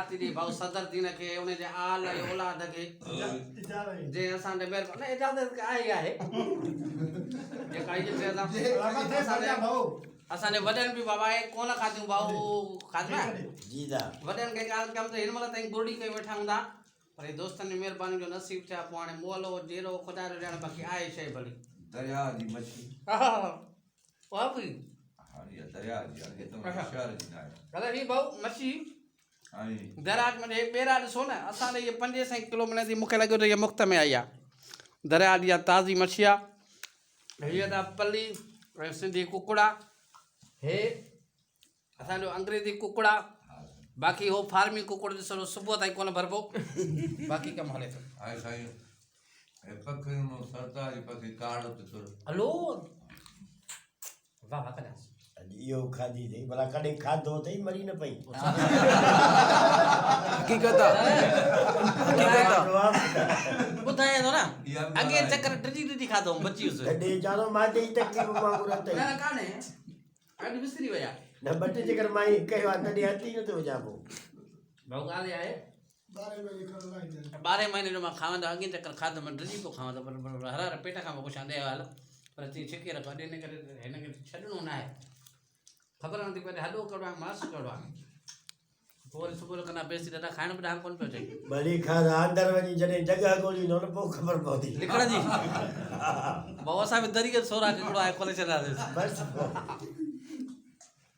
party दी भाऊ सदर दिन के उन्हें जे आल ऐं औलाद खे जे असांजे महिरबानी न इजाज़त आहे आहे जे काई जे असांजे वॾनि बि बाबा कोन खाधियूं भाऊ खाधा जी दा वॾनि खे ॻाल्हि कयमि त हिन महिल ताईं गुरड़ी कई वेठा हूंदा पर दोस्तनि जी महिरबानी जो नसीब थिया पोइ हाणे मोलो जेरो ख़ुदा जो ॼाण बाक़ी आहे शइ भली दरिया जी मच्छी उहा बि हाँ ये दरिया जी आहे हे त शहर जी न आहे अरे ही भाऊ मच्छी ऐं दरिया में ॿेड़ा ॾिसो न असांजे इहे 5-6 किलो मिले थी मूंखे लॻे थो इहा मुफ़्त में आई आहे दरिया जी ताज़ी मच्छी आहे हीअ त पली ऐं सिंधी कुकड़ा हे असांजो अंग्रेज़ी कुकड़ा बाक़ी हो फार्मी कुकड़ ॾिसो सुबुह ताईं कोन भरबो बाक़ी कमु हले थो आहे साईं हे पखियुनि मां सरतारी पखी काड़ ते तुर हलो वाह वाह कॾहिं अॼु इहो खाधी अथई भला कॾहिं खाधो अथई मरी न पई हकीकत ॿुधाए थो न इहा बि अॻे चकर डिजी खाधो बची वियुसि कॾहिं जानो मां जी तकलीफ़ वांगुरु न अथई न कान्हे अॼु विसरी विया न ॿ टे चकर मां ई कयो आहे तॾहिं हथ ई नथो विझां पोइ भाऊ ॻाल्हि आहे 12 महीने जो मां खावंदो अॻे चकर खाधो मां डिजी पियो खावां पर हर हर पेट खां पोइ पुछां दे हाल पर चई छिके रखो अॼु हिन करे हिनखे छॾिणो न आहे ख़बर नथी पए हॾो कहिड़ो आहे मांस कहिड़ो आहे पोइ वरी सुबुह जो कंदा बेसी दादा खाइण बि ॾाढो कोन पियो चई भली खाधा अंदरि वञी जॾहिं जॻह ॻोल्हींदो न पोइ ख़बर पवंदी लिखण जी भाऊ असां बि दरीअ सोरा हिकिड़ो आहे खोले छॾियासीं बसि